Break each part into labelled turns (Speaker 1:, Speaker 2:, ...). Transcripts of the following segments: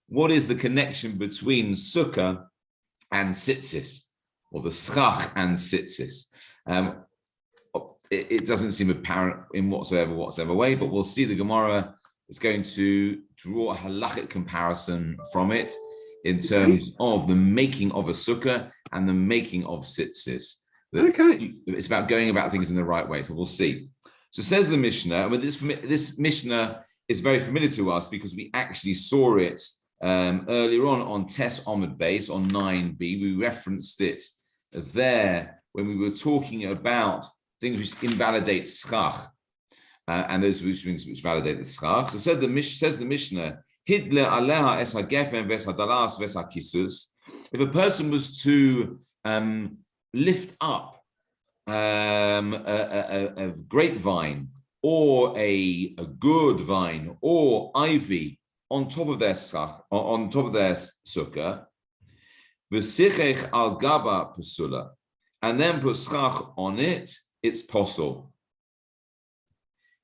Speaker 1: what is the connection between sukkah and tzitzis, or the schach and tzitzis? It doesn't seem apparent in whatsoever way, but we'll see the Gemara is going to draw a halachic comparison from it in terms of the making of a sukkah and the making of tzitzis. Okay. It's about going about things in the right way, so we'll see. So says the Mishnah, this Mishnah is very familiar to us because we actually saw it earlier on Tes Omid Base on 9b. We referenced it there when we were talking about things which invalidate schach, and those things which validate the schach. So says the Mishnah, Hidle aleha es hagefen ves hadalas ves hakisus. If a person was to lift up a grapevine or a good vine or ivy on top of their schach, on top of their sukkah, v'sichech al gaba pasula, and then put schach on it, it's possible.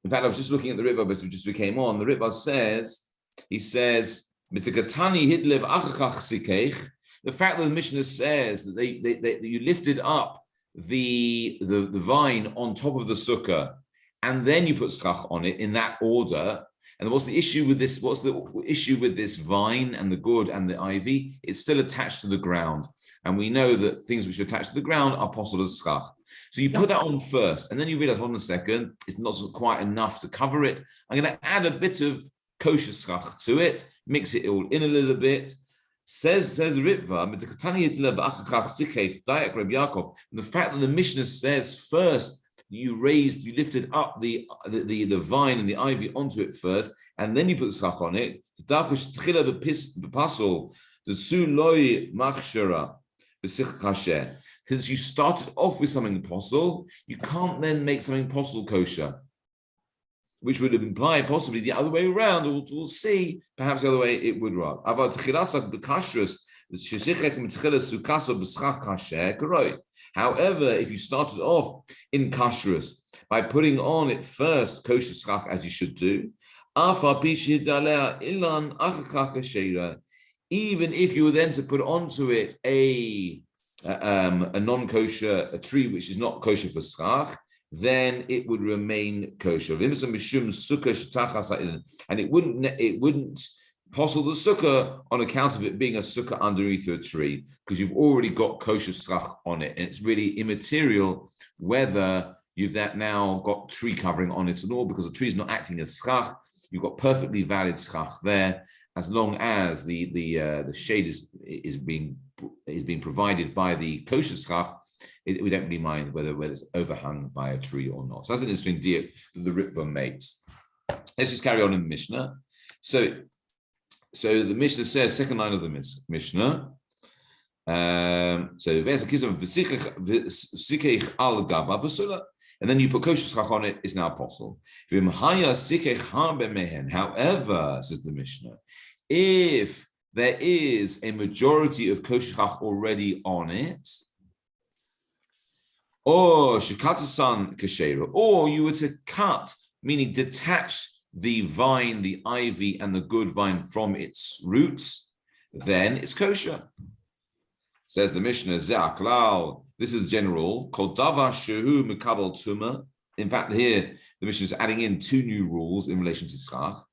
Speaker 1: In fact, I was just looking at the Ritva, which just came on. The Ritva says, he says, "Mitakatani hidlev achachach sikech." The fact that the Mishnah says that that you lifted up the vine on top of the sukkah, and then you put schach on it in that order. And what's the issue with this? What's the issue with this vine and the good and the ivy? It's still attached to the ground, and we know that things which are attached to the ground are possible as schach. So you put that on first, and then you realize, hold on a second, it's not quite enough to cover it. I'm going to add a bit of kosher schach to it, mix it all in a little bit. Says the Ritva, the fact that the Mishnah says first you lifted up the vine and the ivy onto it first, and then you put the schach on it. Since you started off with something apostle, you can't then make something apostle kosher, which would imply possibly the other way around. We'll see, perhaps the other way it would run. However, if you started off in kashrus by putting on it first kosher schach, as you should do, even if you were then to put onto it a non-kosher, a tree which is not kosher for schach, then it would remain kosher. And it wouldn't possible the sukkah on account of it being a sukkah underneath a tree, because you've already got kosher schach on it, and it's really immaterial whether you've now got tree covering on it at all, because the tree is not acting as schach. You've got perfectly valid schach there, as long as the shade is being provided by the kosher schach. We don't really mind whether it's overhung by a tree or not. So that's an interesting deal that the Ritva makes. Let's just carry on in the Mishnah. So the Mishnah says, second line of the Mishnah. And then you put kosher schach on it, it's now possible. However, says the Mishnah, if there is a majority of kosher schach already on it, or shikatasan kashera, or you were to cut, meaning detach the vine, the ivy, and the good vine from its roots, then it's kosher. Says the Mishnah, Ze'aklal, this is general, called Dava Shehu Mekabel Tuma. In fact, here the Mishnah is adding in two new rules in relation to schach.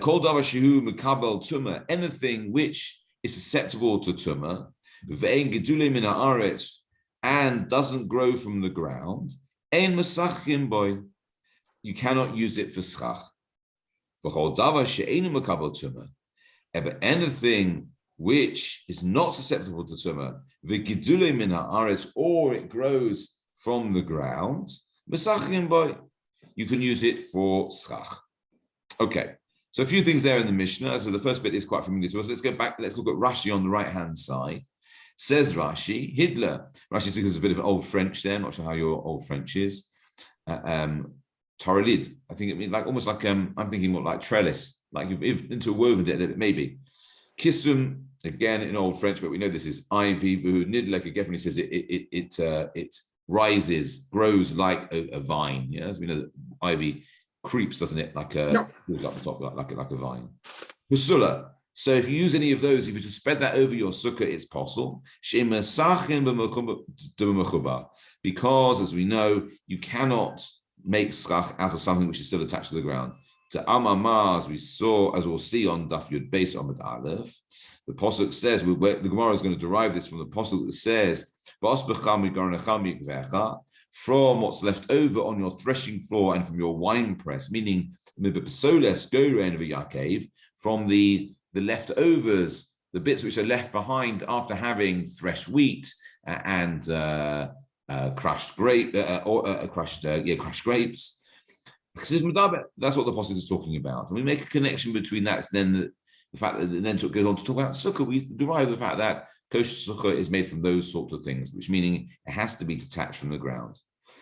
Speaker 1: Called Dava Shehu Mekabel Tuma, anything which is susceptible to Tuma, Ve'en Gedule Min Haaretz, and doesn't grow from the ground, Ein Mesachim Boy, you cannot use it for schach. V'chol Dava She'einu Mekabel Tuma, ever anything which is not susceptible to tumah, v'gidule min haaretz, or it grows from the ground, mesachim boy, you can use it for schach. Okay, so a few things there in the Mishnah. So the first bit is quite familiar to us. Let's go back. Let's look at Rashi on the right hand side. Says Rashi, Hidler. Rashi says there's a bit of an old French there. I'm not sure how your old French is. Toralid. I think it means almost like I'm thinking more like trellis, like you've interwoven it a little bit, maybe. Kisum, again in Old French, but we know this is ivy. Nidlek definitely says it rises, grows like a vine. Yeah, as we know that ivy creeps, doesn't it? Like goes up the top like a vine. Pusula, So if you use any of those, if you just spread that over your sukkah, it's possible. Because, as we know, you cannot make schach out of something which is still attached to the ground. To Amamah, as we'll see on Daf Yud Beis Amud Aleph, the Pasuk says, the Gemara is going to derive this from the Pasuk that says, from what's left over on your threshing floor and from your wine press, meaning from the leftovers, the bits which are left behind after having threshed wheat and crushed grapes. That's what the Pasuk is talking about, and we make a connection between that. Then the fact that it then goes on to talk about sukkah. We derive the fact that kosher sukkah is made from those sorts of things, which meaning it has to be detached from the ground,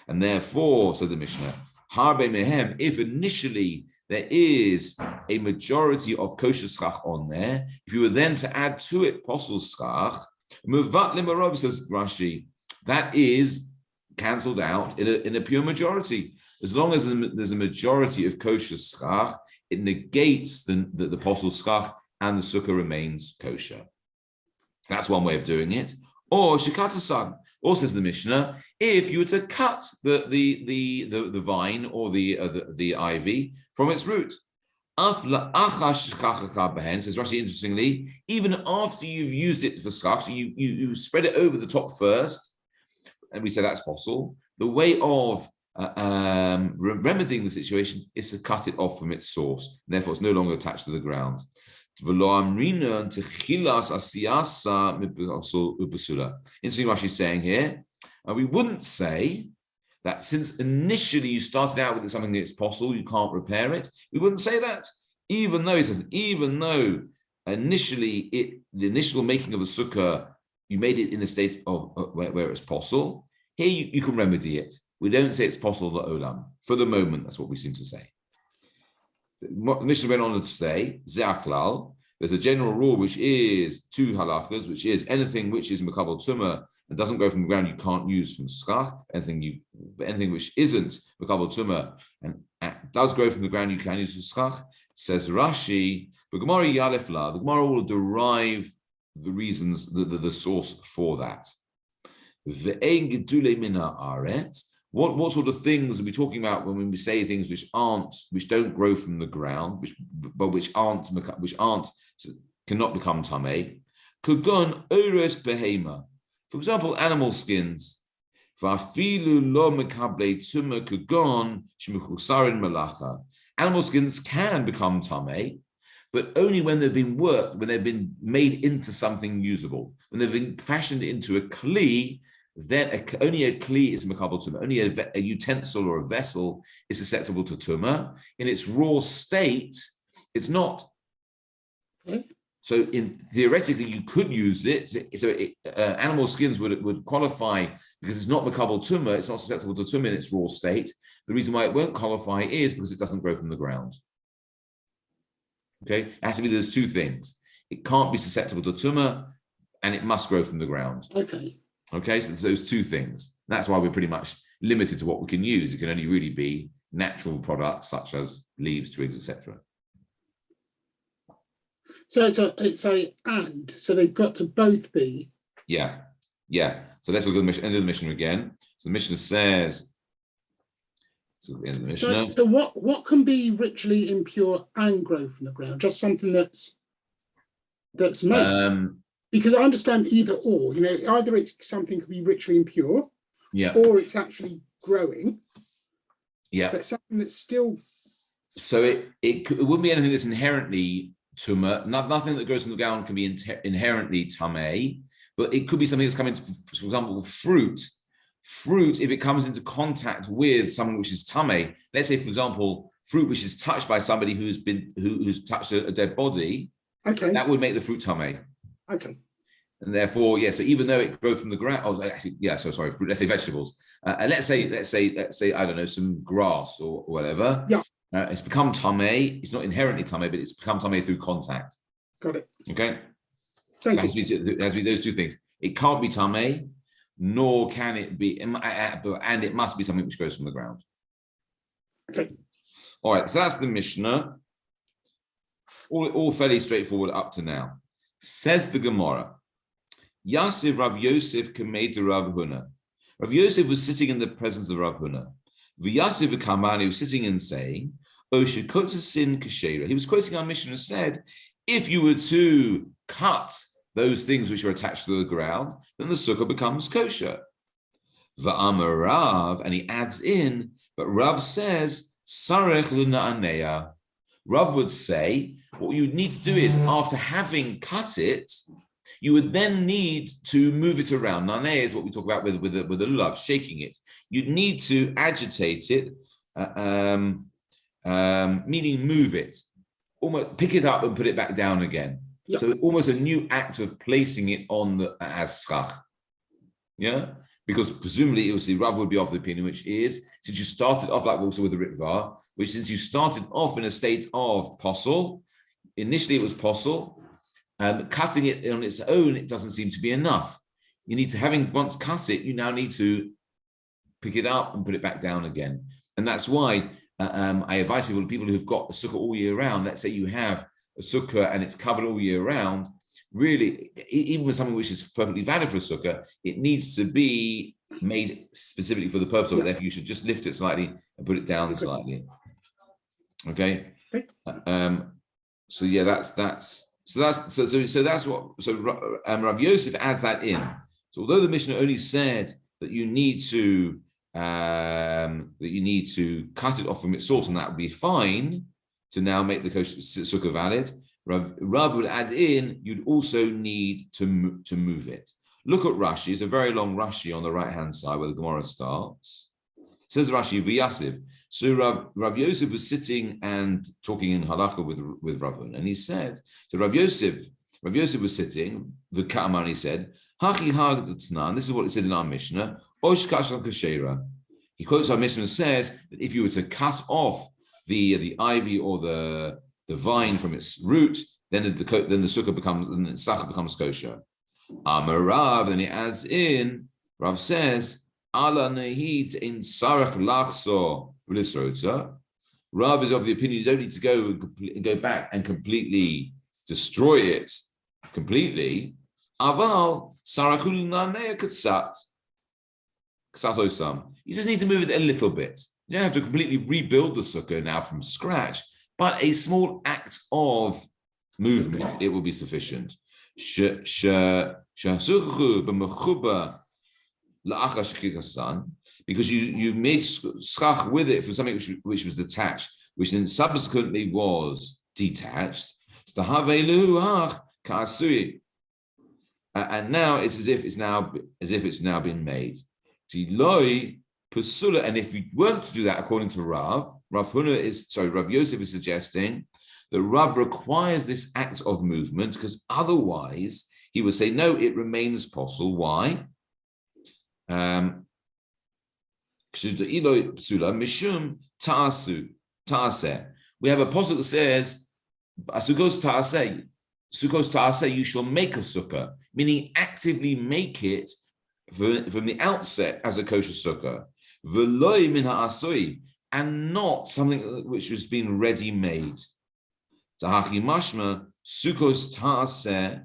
Speaker 1: and therefore, said the Mishnah, harbe mehem. If initially there is a majority of kosher schach on there, if you were then to add to it posel schach, muvat limarov, says Rashi, that is cancelled out in a pure majority. As long as there's a majority of kosher schach, it negates the posel schach, and the sukkah remains kosher. That's one way of doing it. Or shikatasan, or says the Mishnah, if you were to cut the vine or the ivy from its root. Says Rashi, interestingly, even after you've used it for schach, so you spread it over the top first, and we say that's possible. The way of remedying the situation is to cut it off from its source. And therefore, it's no longer attached to the ground. Interesting what she's saying here. We wouldn't say that since initially you started out with something that's possible, you can't repair it. We wouldn't say that, even though initially the initial making of the sukkah, you made it in a state of where it's possible. Here you can remedy it. We don't say it's possible to olam. For the moment, that's what we seem to say. The Mishnah went on to say, Ze'aklal, there's a general rule which is two halachas, which is anything which is makabel tumah and doesn't grow from the ground, you can't use from schach. Anything which isn't makabel tumah and does grow from the ground, you can use from schach. Says Rashi, the Gemara Yalefla, the Gemara will derive the reasons, the source for that. What sort of things are we talking about when we say things which don't grow from the ground, which cannot become tamei? Kugon ores behema. For example, animal skins. Animal skins can become tamei, but only when they've been worked, when they've been made into something usable, when they've been fashioned into a kli. Then only a kli is makabel tumah. Only a utensil or a vessel is susceptible to tumah. In its raw state, it's not. Okay. So, theoretically, you could use it. So, animal skins would qualify because it's not makabel tumah. It's not susceptible to tumah in its raw state. The reason why it won't qualify is because it doesn't grow from the ground. Okay, it has to be those two things. It can't be susceptible to tumah, and it must grow from the ground. Okay, so it's those two things. That's why we're pretty much limited to what we can use. It can only really be natural products such as leaves, twigs, etc.
Speaker 2: So it's a and. So they've got to both be.
Speaker 1: Yeah. So let's look at the end of the Mishnah again. So the Mishnah says. So the end of the Mishnah.
Speaker 2: So what can be ritually impure and grow from the ground? Just something that's made. Because I understand either or, either it's something could be ritually impure, or it's actually growing, but something that's still. So
Speaker 1: it wouldn't be anything that's inherently tumah. Nothing that grows from the ground can be inherently tamei, but it could be something that's coming. For example, fruit. Fruit, if it comes into contact with something which is tamei, let's say, for example, fruit which is touched by somebody who's touched a dead body, that would make the fruit tamei.
Speaker 2: Okay.
Speaker 1: And therefore, so even though it grows from the ground, fruit, let's say vegetables. Let's say, I don't know, some grass or whatever.
Speaker 2: Yeah.
Speaker 1: It's become tamei. It's not inherently tamei, but it's become tamei through contact.
Speaker 2: Got it.
Speaker 1: Okay.
Speaker 2: Thank
Speaker 1: you. It has to be those two things. It can't be tamei, nor can it be, and it must be something which grows from the ground.
Speaker 2: Okay.
Speaker 1: All right. So that's the Mishnah. All fairly straightforward up to now. Says the Gemara, Yasif Rav Yosef Kamei to Rav Huna. Rav Yosef was sitting in the presence of Rav Huna. V'Yasif Kamani was sitting and saying, Sin Kashera. He was quoting our Mishnah and said, if you were to cut those things which are attached to the ground, then the sukkah becomes kosher. V'Amar Rav, and he adds in, but Rav says, Sarech L'Na'aneya. Rav would say, what you would need to do is, after having cut it, you would then need to move it around. Naneh is what we talk about with the lulav, shaking it. You'd need to agitate it, meaning move it, almost pick it up and put it back down again. Yep. So almost a new act of placing it on the as schach. Yeah, because presumably it was the Rav would be of the opinion, which is since you started off like also with the Ritva, which since you started off in a state of posel, initially it was posel. Cutting it on its own, it doesn't seem to be enough. You need to, having once cut it, you now need to pick it up and put it back down again. And that's why I advise people who've got a sukkah all year round, let's say you have a sukkah and it's covered all year round, really, even with something which is perfectly valid for a sukkah, it needs to be made specifically for the purpose of it. Therefore, you should just lift it slightly and put it down slightly. Okay? So yeah, that's Rav Yosef adds that in. So although the Mishnah only said that you need to cut it off from its source, and that would be fine to now make the kosher sukkah valid, Rav would add in, you'd also need to move it. Look at Rashi. It's a very long Rashi on the right-hand side where the Gemara starts. It says Rashi, V'Yasiv. So Rav Yosef was sitting and talking in halacha with Rav Huna, and he said, so Rav Yosef was sitting, the Ka'aman, he said, Hachi Hagdatznan, this is what it said in our Mishnah, Osh Kashal Kashera. He quotes our Mishnah and says that if you were to cut off the ivy or the vine from its root, then the sukkah becomes kosher. Rav, and he adds in, Rav says, Ala nehid in sarach lachso v'lisrota. Rav is of the opinion you don't need to go back and completely destroy it completely. Aval sarachul nanei katsat osam. You just need to move it a little bit. You don't have to completely rebuild the sukkah now from scratch, but a small act of movement, it will be sufficient. Because you made schach with it for something which was detached, which then subsequently was detached. And now it's as if it's now been made. And if you weren't to do that according to Rav Yosef is suggesting that Rav requires this act of movement because otherwise he would say, no, it remains possible. Why? We have a pasuk that says, Sukkos ta'aseh, you shall make a sukkah, meaning actively make it from the outset as a kosher sukkah. V'loi min ha'asoi, and not something which has been ready-made. Tahachi mashma sukkos ta'aseh,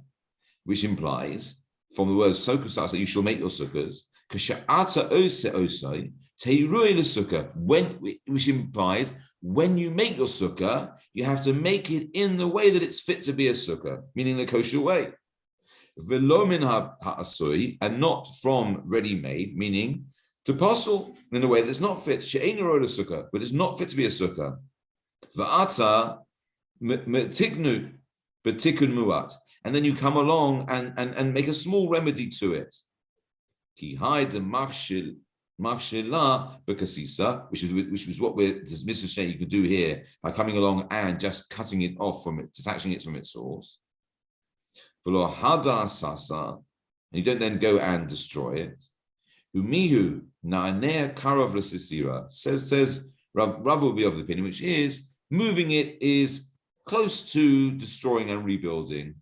Speaker 1: which implies, from the words sukkos ta'aseh, you shall make your sukkahs. K'sha'ata oseh osai, teirui l'sukkah, which implies, when you make your sukkah, you have to make it in the way that it's fit to be a sukkah, meaning the kosher way. V'lo min ha'asoi, and not from ready-made, meaning to posel in a way that's not fit. She'ein roed a sukkah, but it's not fit to be a sukkah. V'ata metiknu b'tikun muat, and then you come along and make a small remedy to it. Ki hai de machshila b'kasisa, which was what this Mr. Shane you could do here by coming along and just cutting it off from it, detaching it from its source. V'lo hada sasa, and you don't then go and destroy it. Umihu na'anea karav l'sisira, says Rav will be of the opinion, which is moving it is close to destroying and rebuilding.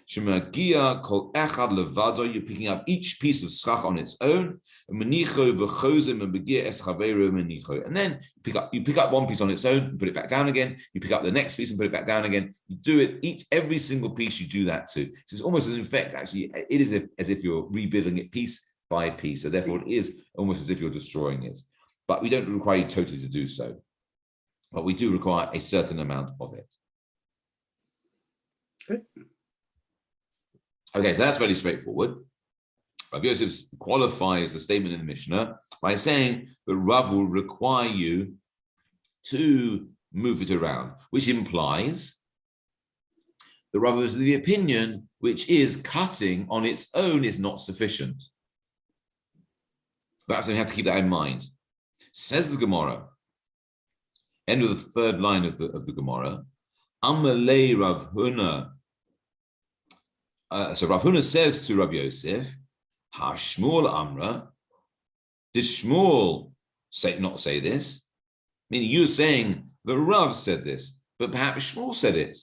Speaker 1: Shemagia kol echad levado, you're picking up each piece of schach on its own. And then you pick up one piece on its own, and put it back down again. You pick up the next piece and put it back down again. You do it every single piece you do that to. So it's almost as in fact, actually, it is as if you're rebuilding it piece by piece. So therefore, it is almost as if you're destroying it. But we don't require you totally to do so. But we do require a certain amount of it. Okay, so that's very straightforward. Rav Yosef qualifies the statement in the Mishnah by saying that Rav will require you to move it around, which implies that Rav is of the opinion which is cutting on its own is not sufficient. That's, we have to keep that in mind. Says the Gemara, end of the third line of the Gemara, Amalei Rav Huna. So Rav Huna says to Rav Yosef, Ha Shmuel Amra, did Shmuel not say this? Meaning you're saying that Rav said this, but perhaps Shmuel said it,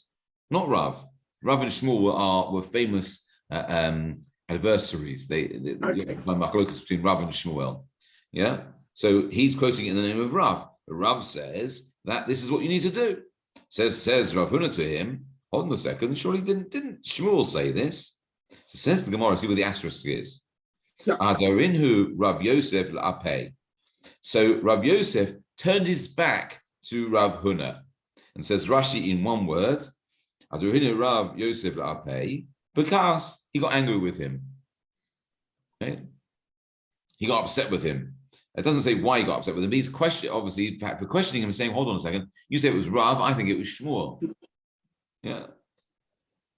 Speaker 1: not Rav. Rav and Shmuel were famous adversaries. They machlokas between Rav and Shmuel. Yeah. So he's quoting it in the name of Rav. Rav says that this is what you need to do. Says Rav Huna to him, hold on a second, surely didn't Shmuel say this? So says the Gemara, see where the asterisk is. Adarinhu Rav Yosef la'apeh. So Rav Yosef turned his back to Rav Huna and says Rashi in one word, Adarinhu Rav Yosef la'apeh, because he got angry with him. Okay? He got upset with him. It doesn't say why he got upset with him, but he's obviously, in fact, for questioning him and saying, hold on a second, you say it was Rav, I think it was Shmuel. Yeah.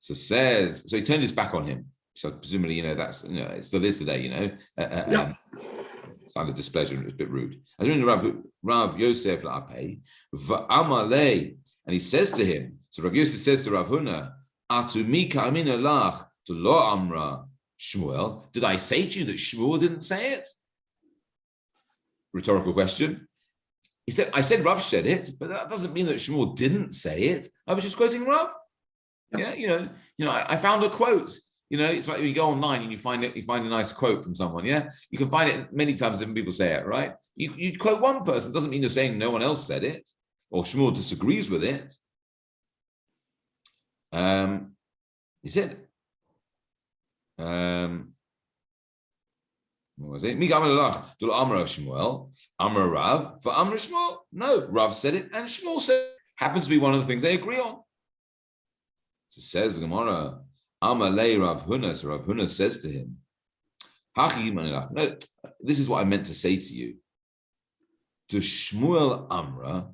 Speaker 1: So he turned his back on him. So presumably, that's, it still is today, it's kind of displeasure, it's a bit rude. As in Rav Yosef la'apeh, v'amalei, and he says to him, so Rav Yosef says to Rav Huna, Atumi ka'amina lach to lo amra Shmuel, did I say to you that Shmuel didn't say it? Rhetorical question. He said, I said Rav said it, but that doesn't mean that Shmuel didn't say it. I was just quoting Rav. Yeah, I found a quote. It's like you go online and you find a nice quote from someone. Yeah, you can find it many times when people say it, right? You quote one person, doesn't mean you're saying no one else said it or Shmuel disagrees with it. He said, what was it? Shmuel, Amar Rav, for Amar Shmuel. No, Rav said it and Shmuel said it. Happens to be one of the things they agree on. So says the Gemara, Amalei Rav Huna. So Rav Huna says to him, no, this is what I meant to say to you. To Shmuel Amra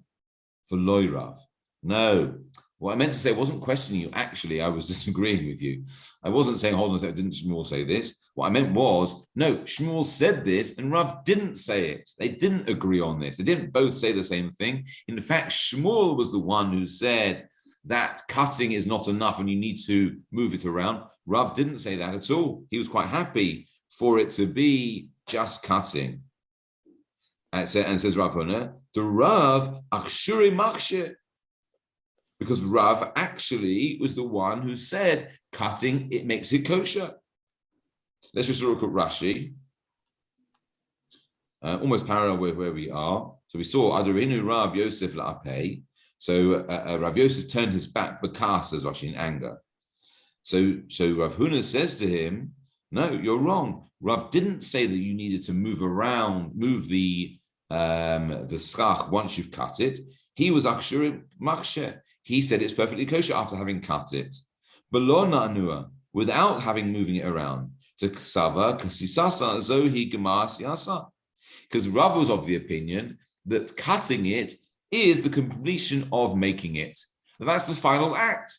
Speaker 1: for Loi Rav. No, what I meant to say wasn't questioning you. Actually, I was disagreeing with you. I wasn't saying, hold on a second, didn't Shmuel say this? What I meant was, no, Shmuel said this and Rav didn't say it. They didn't agree on this. They didn't both say the same thing. In fact, Shmuel was the one who said that cutting is not enough and you need to move it around. Rav didn't say that at all. He was quite happy for it to be just cutting. And says Rav Huna, the Rav Akshuri Makshe. Because Rav actually was the one who said cutting, it makes it kosher. Let's just look at Rashi. Almost parallel with where we are. So we saw Adarinu Rav Yosef la'apeh. So Rav Yosef turned his back, Bakas, says Rashi, in anger. So Rav Huna says to him, no, you're wrong. Rav didn't say that you needed to move the schach once you've cut it. He was Akshurim Machsheh. He said it's perfectly kosher after having cut it. Below Na'anua, without moving it around. To Ksava, Kasisasa, Zohi Gemas Yasa. Because Rav was of the opinion that cutting it is the completion of making it. And that's the final act.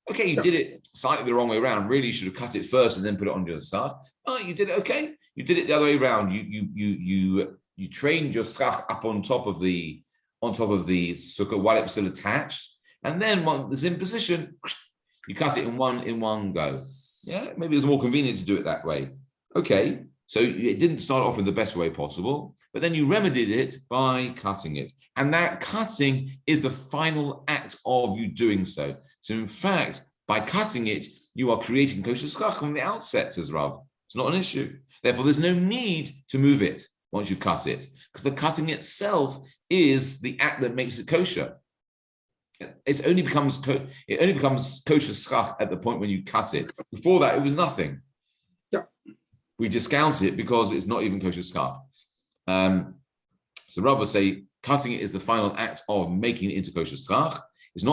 Speaker 1: Okay, you did it slightly the wrong way around. Really, you should have cut it first and then put it on the other side. Oh, you did it okay. You did it the other way around. You trained your schach up on top of the sukkah while it was still attached, and then when it's in position, you cut it in one go. Yeah, maybe it's more convenient to do it that way. Okay, so it didn't start off in the best way possible, but then you remedied it by cutting it. And that cutting is the final act of you doing so. So in fact, By cutting it, you are creating kosher schach from the outset, says Rav. It's not an issue. Therefore, there's no need to move it once you cut it, because the cutting itself is the act that makes it kosher. It only becomes kosher schach at the point when you cut it. Before that, it was nothing.
Speaker 2: Yeah. We
Speaker 1: discount it because it's not even kosher schach. So Rav would say cutting it is the final act of making it into kosher schach. It's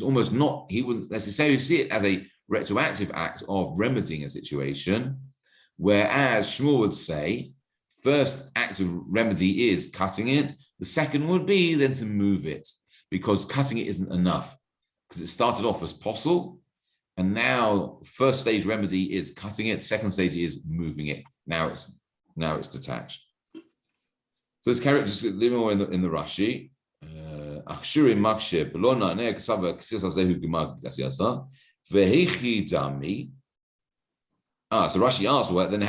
Speaker 1: almost not, he wouldn't necessarily see it as a retroactive act of remedying a situation, whereas Shmuel would say, first act of remedy is cutting it, the second would be then to move it, because cutting it isn't enough, because it started off as posel, and now first stage remedy is cutting it, second stage is moving it. Now it's detached. So let's carry it just a little more in the Rashi. So Rashi asks, well, then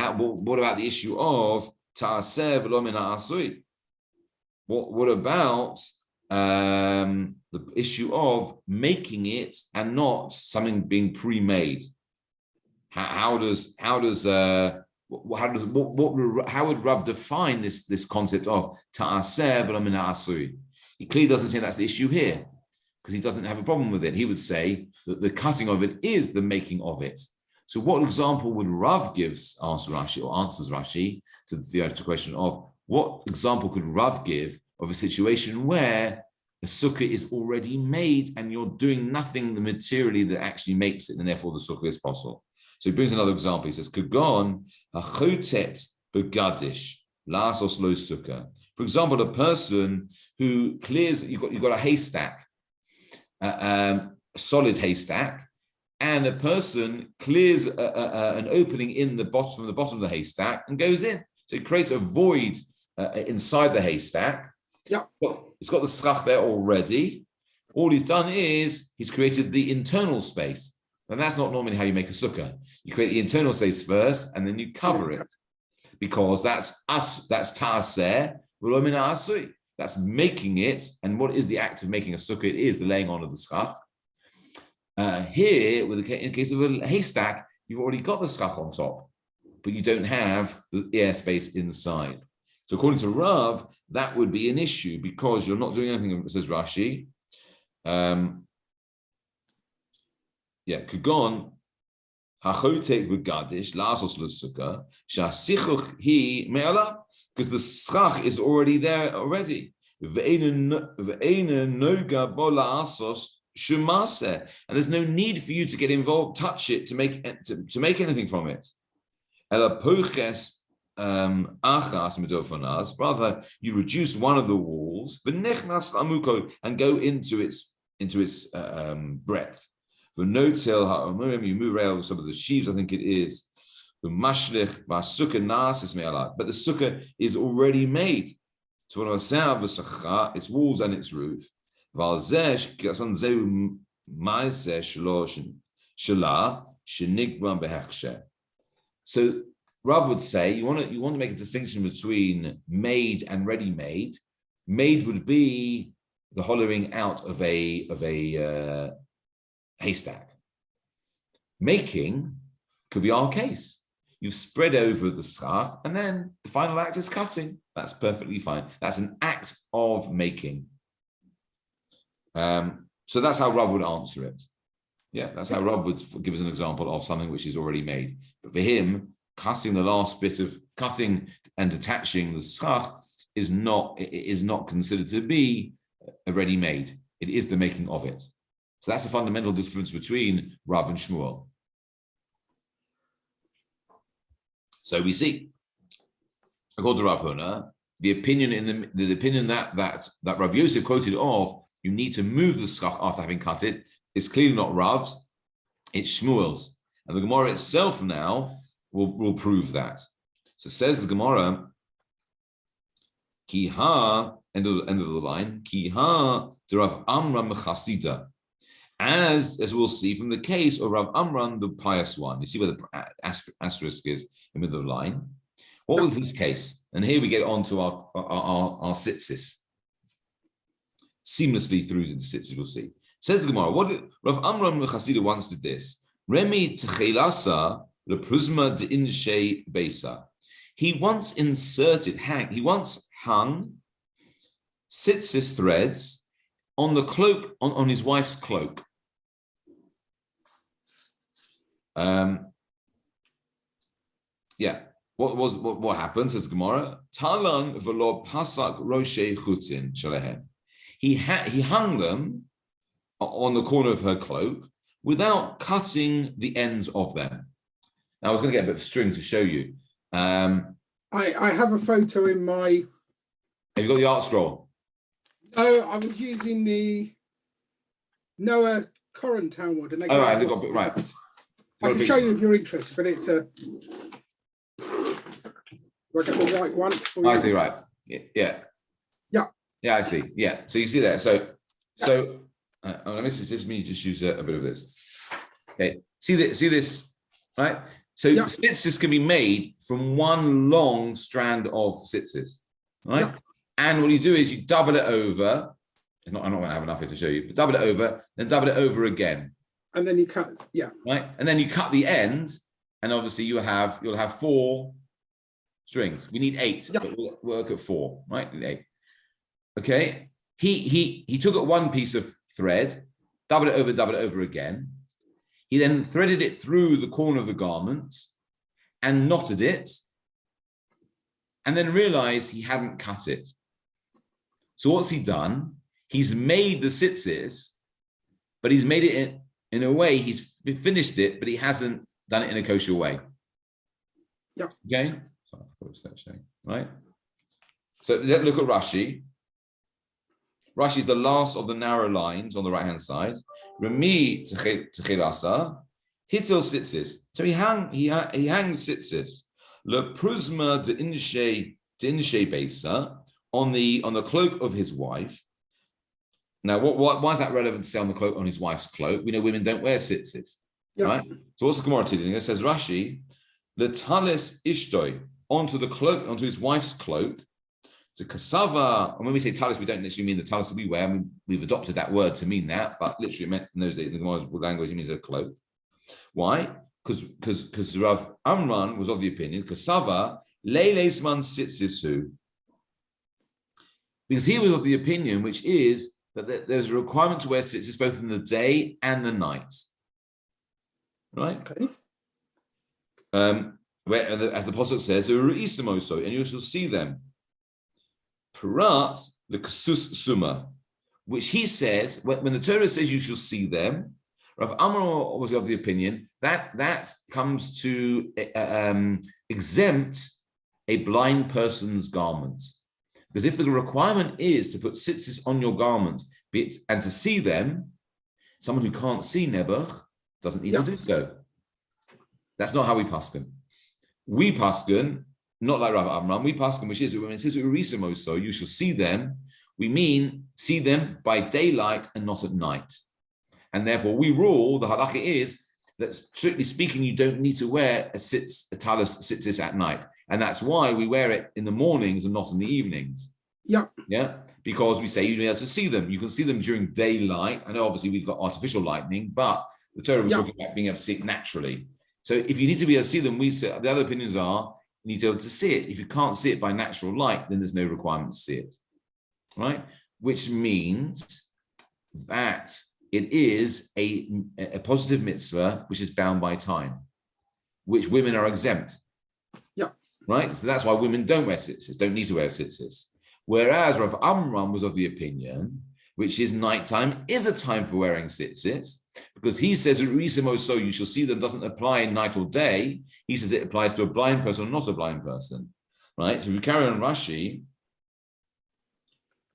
Speaker 1: what about the issue of ta'aseh v'lo min ha'asui? What about the issue of making it and not something being pre-made? How would Rav define this concept of ta'aseh v'lo min ha'asui? He clearly doesn't say that's the issue here, because he doesn't have a problem with it. He would say that the cutting of it is the making of it. So what example would Rav answers Rashi to the theoretical question of what example could Rav give of a situation where the sukkah is already made and you're doing nothing materially that actually makes it, and therefore the sukkah is possible. So he brings another example. He says, Kagon hachotet begadish lasos lo sukkah. For example, a person who clears, you've got a haystack, a solid haystack, and a person clears an opening from the bottom of the haystack and goes in. So it creates a void inside the haystack.
Speaker 2: Yeah.
Speaker 1: Well, it's got the schach there already. All he's done is he's created the internal space. And that's not normally how you make a sukkah. You create the internal space first, and then you cover it. Because that's ta'aseh. That's making it, and what is the act of making a sukkah? It is the laying on of the schach. Here, in the case of a haystack, you've already got the schach on top, but you don't have the airspace inside. So according to Rav, that would be an issue because you're not doing anything, says Rashi. Kugon, hachotek begadish lasos l'sukkah shasichuch hi me'ala, because the schach is already there already. Ve'ena noga bo la'asos shumaseh, and there's no need for you to get involved, touch it to make anything from it. Ela poches achas midofanaz, rather you reduce one of the walls, v'nechnas lamuko, and go into its breadth. V'notel ha'omerim, you move around some of the sheaves, I think it is. V'mashlich v'sukkah nasis me'alat, but the sukkah is already made. Its walls and its roof. So Rav would say you want to make a distinction between made and ready-made. Made would be the hollowing out of a haystack. Making could be our case. You've spread over the schach, and then the final act is cutting. That's perfectly fine. That's an act of making. So that's how Rav would answer it. Yeah, that's how Rav would give us an example of something which is already made. But for him, cutting the last bit of cutting and detaching the schach is not considered to be a ready-made. It is the making of it. So that's a fundamental difference between Rav and Shmuel. So we see, according to Rav Huna, the opinion that Rav Yosef quoted of you need to move the schach after having cut it is clearly not Rav's, it's Shmuel's, and the Gemara itself now will prove that. So says the Gemara, Kiha, end of the line, Kiha to Rav Amram Chasida. As we'll see from the case of Rav Amram, the pious one. You see where the asterisk is in the middle of the line. What was this case? And here we get on to our tzitzis. Seamlessly through the tzitzis, we'll see. Says the Gemara, what did Rav Amram the Chasida once did this? Remi tchilasa lepruzma de inshe besa. He once hung tzitzis threads on the cloak, on his wife's cloak. What happened? Says Gemara. Talan v'lo pasak roshe chutzin shalehem. He hung them on the corner of her cloak without cutting the ends of them. Now I was going to get a bit of string to show you.
Speaker 2: I have a photo in my.
Speaker 1: Have you got the art scroll?
Speaker 2: No, I was using the Noah Corentown one.
Speaker 1: And right, they've got right.
Speaker 2: I can show you if you're interested, but it's a. Do I get the right one?
Speaker 1: I see, right. Yeah. I see. Yeah. So you see that. So let me just use a bit of this. Okay. See this, right? So tzitzis can be made from one long strand of tzitzis, right? Yeah. And what you do is you double it over. I'm not going to have enough here to show you, but double it over, then double it over again.
Speaker 2: And then you cut,
Speaker 1: right? And then you cut the ends, and obviously you'll have 4 strings. We need 8, but we'll work at 4, right? 8. Okay. He took at one piece of thread, doubled it over again. He then threaded it through the corner of the garment and knotted it, and then realized he hadn't cut it. So what's he done? He's made the tzitzis, but he's made it in a way, he's finished it, but he hasn't done it in a kosher way.
Speaker 2: Yeah.
Speaker 1: Okay. So I thought it was that showing, right? So let's look at Rashi. Rashi is the last of the narrow lines on the right-hand side. Remi tchilasa, hitel tzitzis. So he hangs tzitzis. Le pruzma de inshe besa on the cloak of his wife. Now, why is that relevant to say on the cloak on his wife's cloak? We know women don't wear tzitzis, right? So what's the Gemara doing? It says Rashi, le talis ishtoi onto the cloak, onto his wife's cloak. So kasava, and when we say talis, we don't literally mean the talis that we wear. I mean, we've adopted that word to mean that, but literally it meant in those days, in the Gemara's language, it means a cloak. Why? Because Rav Amram was of the opinion, kasava leilesman sitzisu. Because he was of the opinion, which is that there's a requirement to wear tzitzis both in the day and the night. Right?
Speaker 2: Okay.
Speaker 1: As the Pasuk says, and you shall see them. Parat the kasus suma, which he says, when the Torah says you shall see them, Rav Amram was of the opinion that comes to exempt a blind person's garment. Because if the requirement is to put tzitzis on your garment and to see them, someone who can't see Nebuch doesn't need to do so. That's not how we paskin. We paskin, not like Rav Amram, we paskin, which is when it says so you shall see them, we mean see them by daylight and not at night. And therefore we rule, the halacha is that strictly speaking, you don't need to wear a talis tzitzis at night. And that's why we wear it in the mornings and not in the evenings.
Speaker 2: Yeah.
Speaker 1: Because we say you'll be able to see them. You can see them during daylight. I know obviously we've got artificial lightning, but the Torah was talking about being able to see it naturally. So if you need to be able to see them, we say the other opinions are you need to be able to see it. If you can't see it by natural light, then there's no requirement to see it. Right? Which means that it is a positive mitzvah which is bound by time, which women are exempt. Right? So that's why women don't wear tzitzis, don't need to wear tzitzis. Whereas Rav Amram was of the opinion, which is nighttime is a time for wearing tzitzis, because he says, so you shall see them doesn't apply night or day. He says it applies to a blind person or not a blind person. Right? So if we carry on Rashi,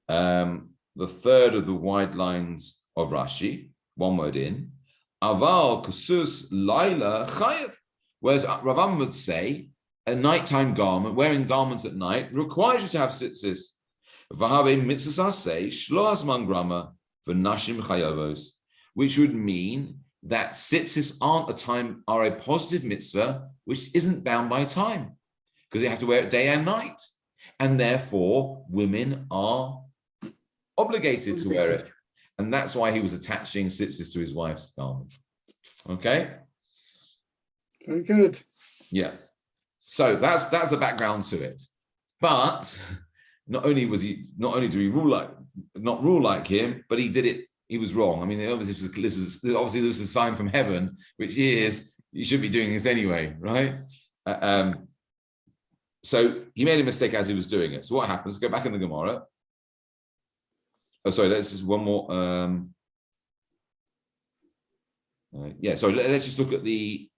Speaker 1: the third of the wide lines of Rashi, one word in, Aval Kusus Laila Chayev. Whereas Rav Amram would say, a nighttime garment, wearing garments at night, requires you to have tzitzis. Which would mean that tzitzis are a positive mitzvah, which isn't bound by time, because they have to wear it day and night. And therefore, women are obligated to wear it. And that's why he was attaching tzitzis to his wife's garment. Okay?
Speaker 2: Very good.
Speaker 1: Yeah. So that's the background to it. But not only do we not rule like him, but he did it. He was wrong. I mean, obviously this is a sign from heaven, which is you should be doing this anyway, right? So he made a mistake as he was doing it. So what happens? Go back in the Gemara. Oh, sorry. Let's just one more. So let's just look at the.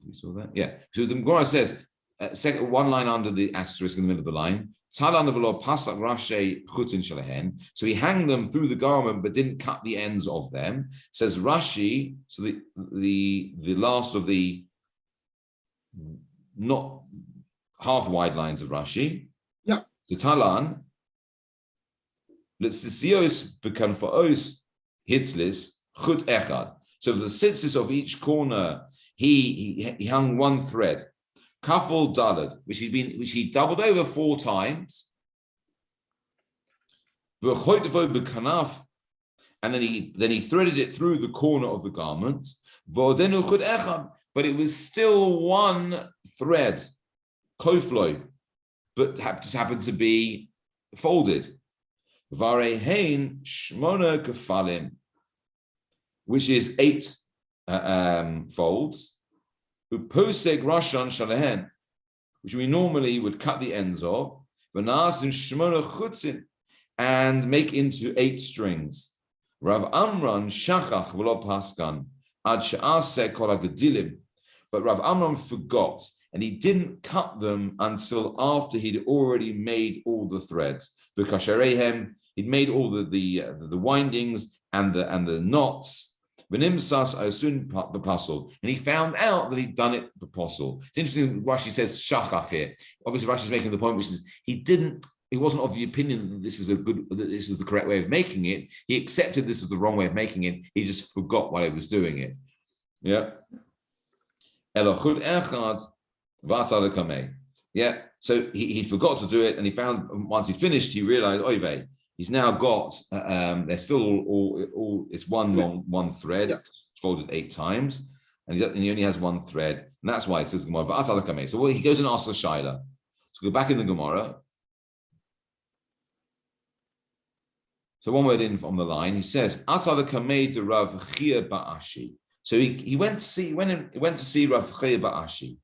Speaker 1: You saw that? Yeah. So the Gemara says, second one line under the asterisk in the middle of the line. So he hanged them through the garment, but didn't cut the ends of them. Says Rashi. So the last of the not half wide lines of Rashi.
Speaker 2: Yeah.
Speaker 1: The Talan. L'tzisios bekanfaos hitzlis chut echad. So for the tzitzis of each corner, he hung one thread. Kafel dalad, which he doubled over 4 times. And then he threaded it through the corner of the garment. But it was still one thread, koflo, but just happened to be folded. Varehein shmona kefalim, which is 8 folds. Uposeg rashon shalehen, which we normally would cut the ends of. V'nasin shmona chutzin, and make into 8 strings. Rav Amram shachach v'lo paskan ad she'aseh kol hagedilim, but Rav Amram forgot, and he didn't cut them until after he'd already made all the threads. V'kasharehem, he'd made all the windings and the knots. V'nimsas asun b'pasol, and he found out that he'd done it b'pasol. It's interesting. Rashi says shachach here. Obviously, Rashi's making the point, which is he wasn't of the opinion that this is the correct way of making it. He accepted this was the wrong way of making it. He just forgot why he was doing it. Yeah. Yeah. So he forgot to do it, and he found once he finished, he realized, oy vey, he's now got. They're still all. It's one thread. Yeah. It's folded 8 times, and he only has one thread, and that's why it says Gemara. So he goes and asks the Shaila. So go back in the Gemara. So one word in from the line, he says, "Atal kamei de Rav Chia Ba'ashi." So he went to see Rav Chia Ba'ashi.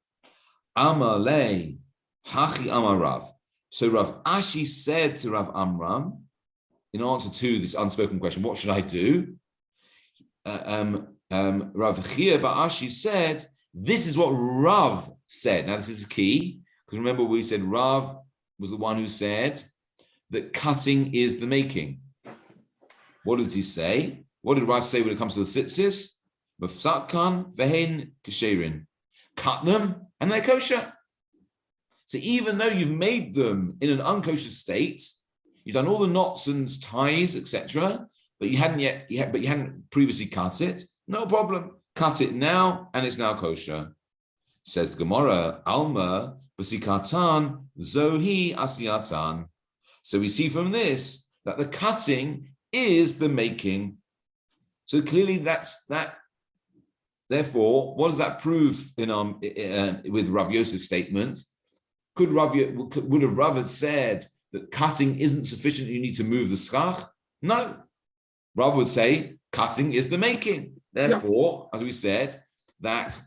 Speaker 1: Amalei hachi amarav. So Rav Ashi said to Rav Amram, in answer to this unspoken question, what should I do? Rav Chia Ba'ashi said, this is what Rav said. Now this is key, because remember we said Rav was the one who said that cutting is the making. What did he say? What did Rav say when it comes to the tzitzis? Mafsatkan vehein kasherin. Cut them and they're kosher. So even though you've made them in an unkosher state, you've done all the knots and ties, etc., but you hadn't previously cut it, no problem. Cut it now and it's now kosher. Says the Gemara, Alma b'sikatan zohi asiyatan. So we see from this that the cutting is the making. So clearly that's that. Therefore, what does that prove with Rav Yosef's statement? Would have Rav said that cutting isn't sufficient, you need to move the schach? No. Rav would say cutting is the making. Therefore, as we said, that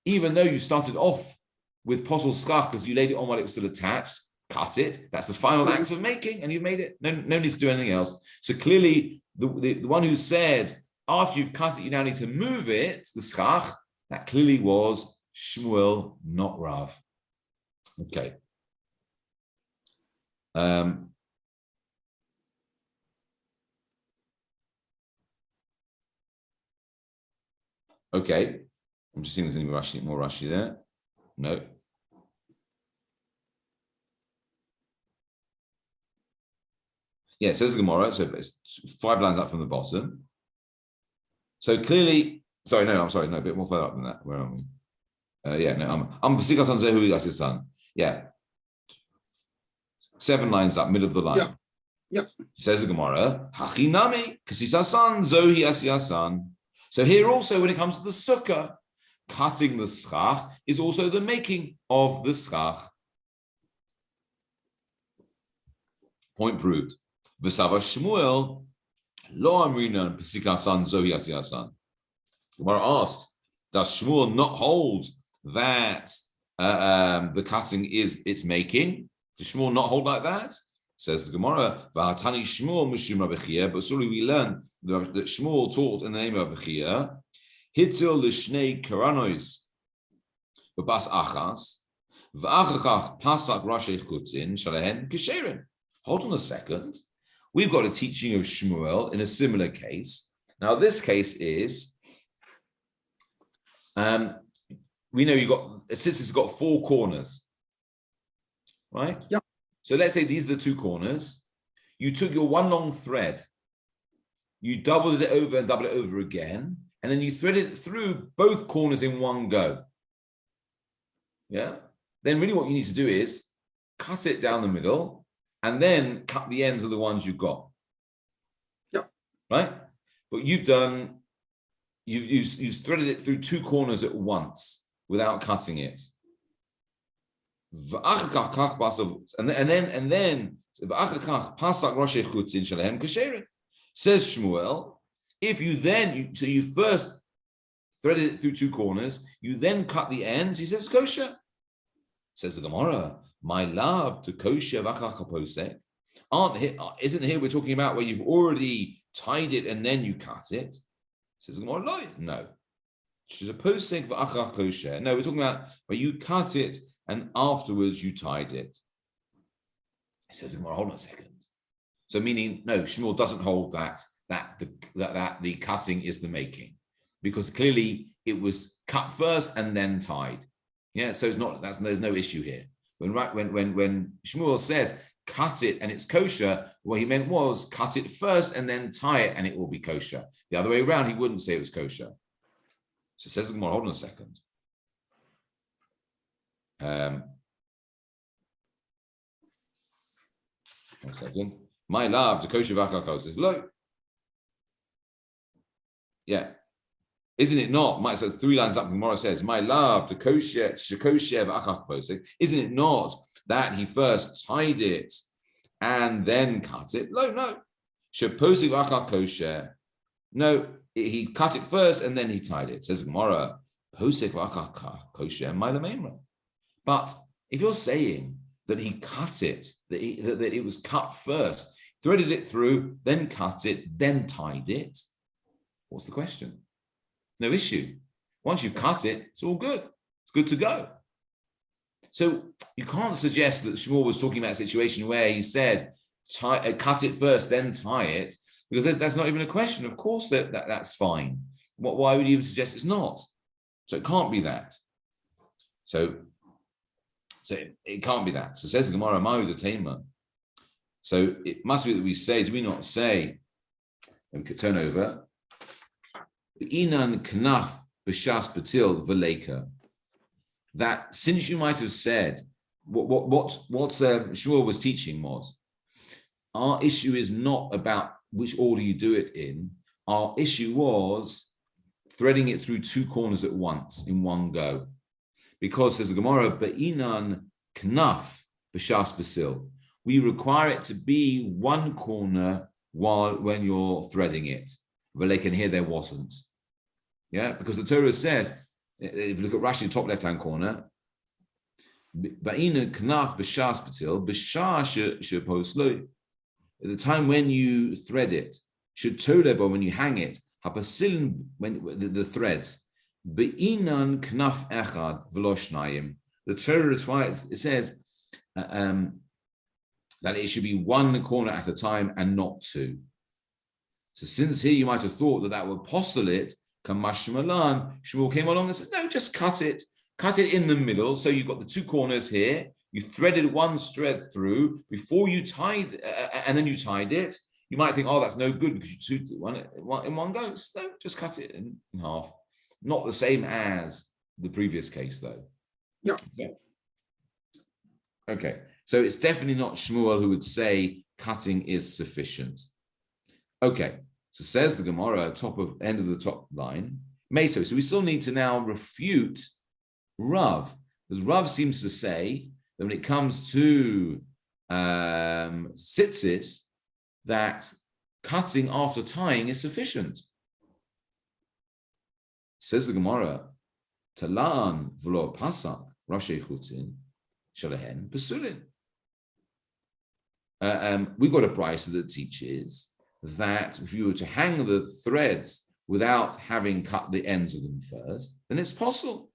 Speaker 1: even though you started off with posel schach because you laid it on while it was still attached, cut it. That's the final act of making, and you've made it. No need to do anything else. So clearly, the one who said after you've cut it, you now need to move it, the schach, that clearly was Shmuel, not Rav. Okay. Okay. I'm just seeing if there's any more Rashi there. No. Yeah, it says the Gemara, so it's 5 lines up from the bottom. So clearly, a bit more further up than that. Where are we? I'm B'sikas Zehu Yasir Son. Yeah. 7 lines up, middle of the line.
Speaker 2: Yep.
Speaker 1: Says the Gemara, Hachinami, Kasisasan, Zohi Asiasan. So here also, when it comes to the sukkah, cutting the schach is also the making of the schach. Point proved. V'sava Shmuel, Lo Amrinan, Pesikasan, Zohi Asiasan. Gemara asked, does Shmuel not hold that the cutting is its making? Does Shmuel not hold like that? Says the Gemara, V'hatani Shmuel Mishum Rabbi Chia, but surely we learn that Shmuel taught in the name of Rabbi Chia, Hitil l'shnei karanois, v'bas achas, v'achachach pasak rashi chutzin, shalahen kisherin. Hold on a second. We've got a teaching of Shmuel in a similar case. Now, this case is, we know since it's got four corners, right?
Speaker 2: Yeah.
Speaker 1: So let's say these are the two corners. You took your one long thread, you doubled it over and doubled it over again, and then you threaded it through both corners in one go. Yeah? Then really what you need to do is cut it down the middle and then cut the ends of the ones you've got.
Speaker 2: Yeah.
Speaker 1: Right? But you've threaded it through two corners at once without cutting it. And then says Shmuel, if you first threaded it through two corners, you then cut the ends, he says kosher. Says the Gemara, my love to kosher v'achach posek. Isn't here we're talking about where you've already tied it and then you cut it? Says the Gemara, no. She's a posek v'achach kosher. No, we're talking about where you cut it and afterwards you tied it. He says, hold on a second. So meaning, no, Shmuel doesn't hold that the cutting is the making, because clearly it was cut first and then tied. Yeah, so there's no issue here. When Shmuel says cut it and it's kosher, what he meant was cut it first and then tie it and it will be kosher. The other way around, he wouldn't say it was kosher. So it says, hold on a second. One second. My love, the kosher v'achach says, look. Yeah. Isn't it not? Mike says 3 lines up from Gemara says, my love, the kosher v'achach posek. Isn't it not that he first tied it and then cut it? No. Sheposek v'achach kosher. No, he cut it first and then he tied it. Says Gemara, posek v'achach kosher, my lamemra. But if you're saying that he cut it, that it was cut first, threaded it through, then cut it, then tied it, what's the question? No issue. Once you've cut it, it's all good. It's good to go. So you can't suggest that Shmuel was talking about a situation where he said, cut it first, then tie it, because that's not even a question. Of course that's fine. Why would you even suggest it's not? So it can't be that. So it can't be that. So says the Gemara, Mahu the Tema. So it must be that we say, do we not say, and we could turn over, Inan Knaf B'Shas Batil V'Leika, that since you might have said, what Shmuel was teaching was, our issue is not about which order you do it in. Our issue was threading it through two corners at once in one go. Because, says the Gemara, Ba'inan Knaf B'Shas Basil, we require it to be one corner when you're threading it. V'Leika, and here there wasn't. Yeah, because the Torah says, if you look at Rashi, top left-hand corner, Ba'inan Knaf B'Shas Basil, B'Shah Sheposlo, at the time when you thread it, Shetoleba, when you hang it, Hapasilin, when the threads, Be'inan knaf echad v'lo shnayim. The Torah is why it says that it should be one corner at a time and not two. So since here you might have thought that would postulate, Kamash Malan, Shmuel came along and said, no, just cut it in the middle. So you've got the two corners here. You threaded one thread through before you tied, and then you tied it. You might think, oh, that's no good because you two one in one go. So no, just cut it in half. Not the same as the previous case, though.
Speaker 2: Yeah.
Speaker 1: Okay. So it's definitely not Shmuel who would say cutting is sufficient. Okay, so says the Gemara, end of the top line, Meso. So we still need to now refute Rav, because Rav seems to say that when it comes to tzitzis, that cutting after tying is sufficient. Says the Gemara, Talan v'lo pasak rashi chutzin shalahen pesulin. We got a price that teaches that if you were to hang the threads without having cut the ends of them first, then it's possible.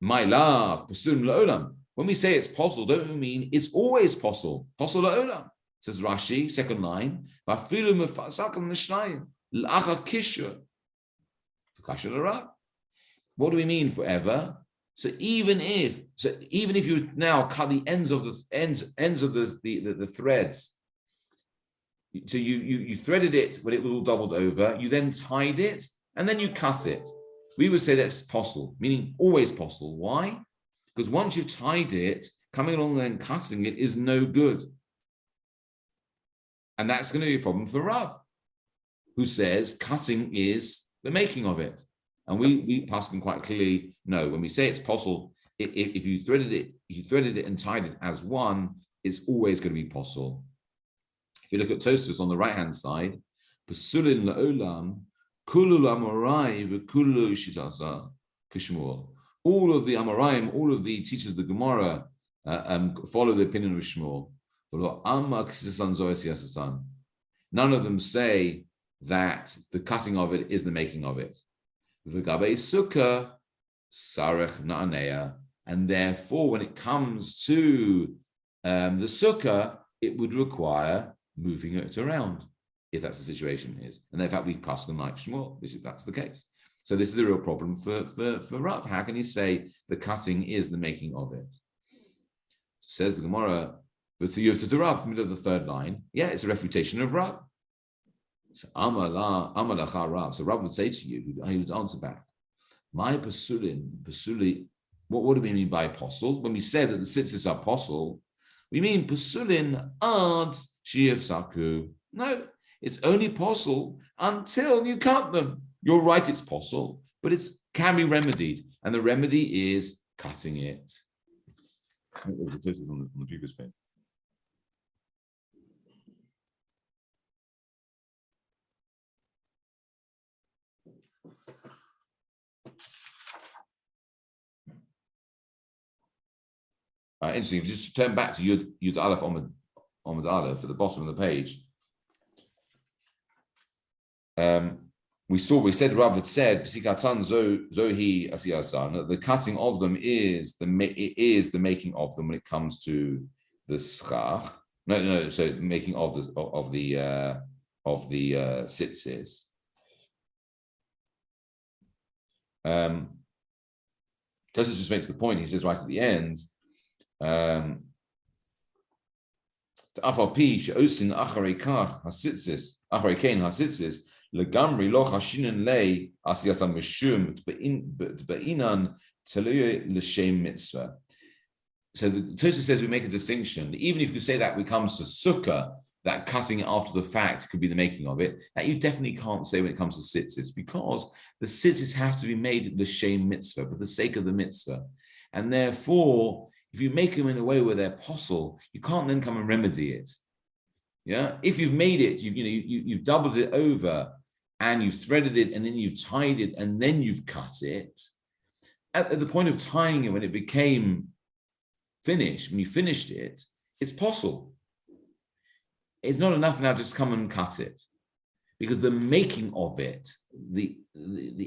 Speaker 1: My love, pesulin la'olam. When we say it's possible, don't we mean it's always possible? Possible la'olam. Says Rashi, second line, what do we mean forever? So even if you now cut the ends of the threads, so you threaded it when it was all doubled over, you then tied it, and then you cut it. We would say that's possible, meaning always possible. Why? Because once you've tied it, coming along and cutting it is no good. And that's going to be a problem for Rav, who says cutting is the making of it. And we pass him quite clearly, no, when we say it's possible, if you threaded it and tied it as one, it's always going to be possible. If you look at Tosfos on the right-hand side, Pesulin la'olam, kullu l'Amorai v'kullu shitasa kishmur. All of the Amoraim, all of the teachers of the Gemara follow the opinion of Shmuel. None of them say that the cutting of it is the making of it. And therefore, when it comes to the sukkah, it would require moving it around, if that's the situation is. And in fact, we pass them like Shmuel, if that's the case. So this is a real problem for Rav. How can you say the cutting is the making of it? Says the Gemara, but so you have to do Rav, middle of the third line. Yeah, it's a refutation of Rav. So Amalacha Rav. So Rav would say to you, he would answer back, my pasuli, what do we mean by apostle? When we say that the tzitzis are apostle, we mean pasulin ad shiv saku. No, it's only apostle until you cut them. You're right, it's possible, but it can be remedied. And the remedy is cutting it. On the previous page. Interesting. If you just turn back to Yud Aleph Omid Aleph at the bottom of the page, we said Rav had said Psikatan Zohi Asiyasan, that the cutting of them is the making of them when it comes to the schach. No. So making of the tzitzis. Tosis just makes the point. He says right at the end. Afapi she'osin acharei kach hasitzis acharei kein hasitzis legamri lo chashinin lei asiyasam mishum beinan teluye l'shem mitzvah. So the Tosfos says we make a distinction. Even if you say that when it comes to sukkah, that cutting it after the fact could be the making of it, that you definitely can't say when it comes to tzitzis, because the tzitzis have to be made l'shem mitzvah for the sake of the mitzvah, and therefore, if you make them in a way where they're possible, you can't then come and remedy it. Yeah, if you've made it, you've doubled it over, and you've threaded it, and then you've tied it, and then you've cut it. At the point of tying it, when it became finished, when you finished it, it's possible. It's not enough now just come and cut it, because the making of it, the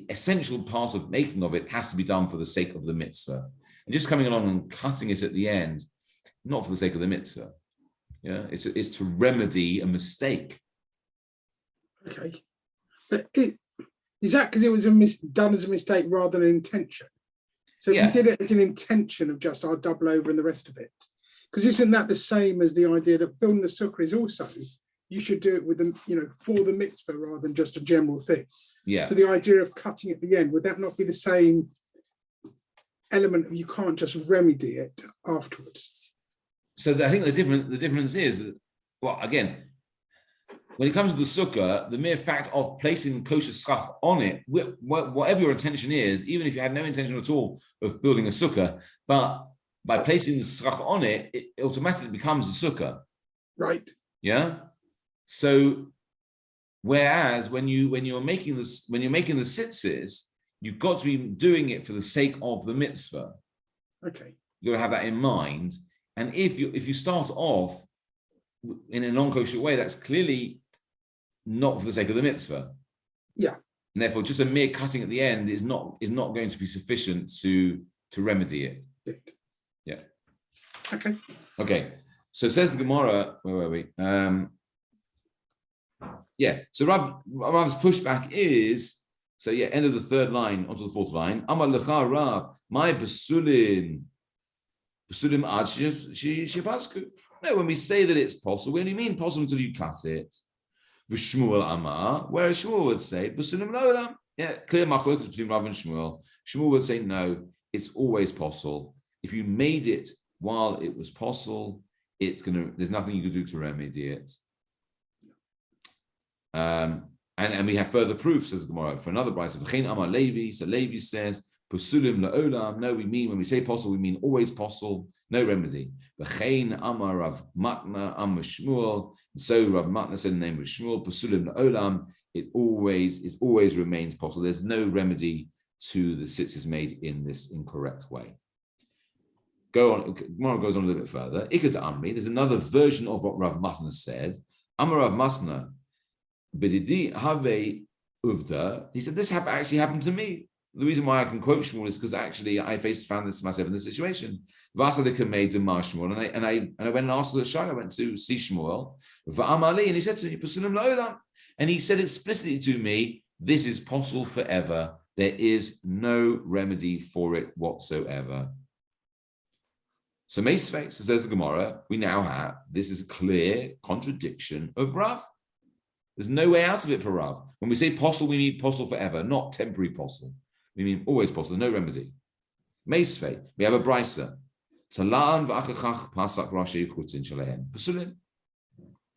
Speaker 1: essential part of making of it, has to be done for the sake of the mitzvah. And just coming along and cutting it at the end, not for the sake of the mitzvah. Yeah, it's to remedy a mistake.
Speaker 2: Okay, but is that because it was done as a mistake rather than an intention? So yeah. We did it as an intention of just I'll double over and the rest of it. Because isn't that the same as the idea that building the sukkah is also you should do it with them, for the mitzvah rather than just a general thing. Yeah. So the idea of cutting at the end, would that not be the same element of you can't just remedy it afterwards?
Speaker 1: So I think the difference is that, well, again, when it comes to the sukkah, the mere fact of placing kosher schach on it, whatever your intention is, even if you had no intention at all of building a sukkah, but by placing the schach on it, it automatically becomes a sukkah.
Speaker 2: Right.
Speaker 1: Yeah. So, whereas when you're making the tzitzis, you've got to be doing it for the sake of the mitzvah.
Speaker 2: Okay.
Speaker 1: You've got to have that in mind. And if you start off in a non-kosher way, that's clearly not for the sake of the mitzvah.
Speaker 2: Yeah.
Speaker 1: And therefore, just a mere cutting at the end is not going to be sufficient to remedy it. Yeah.
Speaker 2: Okay.
Speaker 1: Okay. So says the Gemara. Where were we? So Rav's pushback is, end of the third line onto the fourth line. Amar lecha Rav, my basulim ad shebasku. No, when we say that it's possible, we only mean possible until you cut it. V'Shmuel Amar, whereas Shmuel would say basulim lo'olam. Yeah, clear machlokes between Rav and Shmuel. Shmuel would say no, it's always possible. If you made it while it was possible, there's nothing you could do to remedy it. And we have further proof, says Gemara, for another brayso. V'chein Amar Levi, so Levi says, Pasulim la'olam. No, we mean when we say possible, we mean always possible, no remedy. V'chein Amar Rav Matna Amar Shmuel. So Rav Matna said the name of Shmuel, Pasulim la'olam. It always remains possible. There's no remedy to the tzitzis made in this incorrect way. Go on. Gemara goes on a little bit further. Ikad Amri. There's another version of what Rav Matna said. Amar Rav Matna. Bididi have uvda. He said this actually happened to me. The reason why I can quote Shmuel is because actually I found this myself in this situation. Vasadika made Shmuel, and I went and asked the Shai. I went to see Shmuel, Va'amali, and he said to me, Pasulim la'olam, and he said explicitly to me, this is possible forever. There is no remedy for it whatsoever. So Meisvei says the Gemara, we now have this is a clear contradiction of Rav. There's no way out of it for Rav. When we say possible, we mean possible forever, not temporary possible. We mean always possible, no remedy. Meisvei, we have a brisa.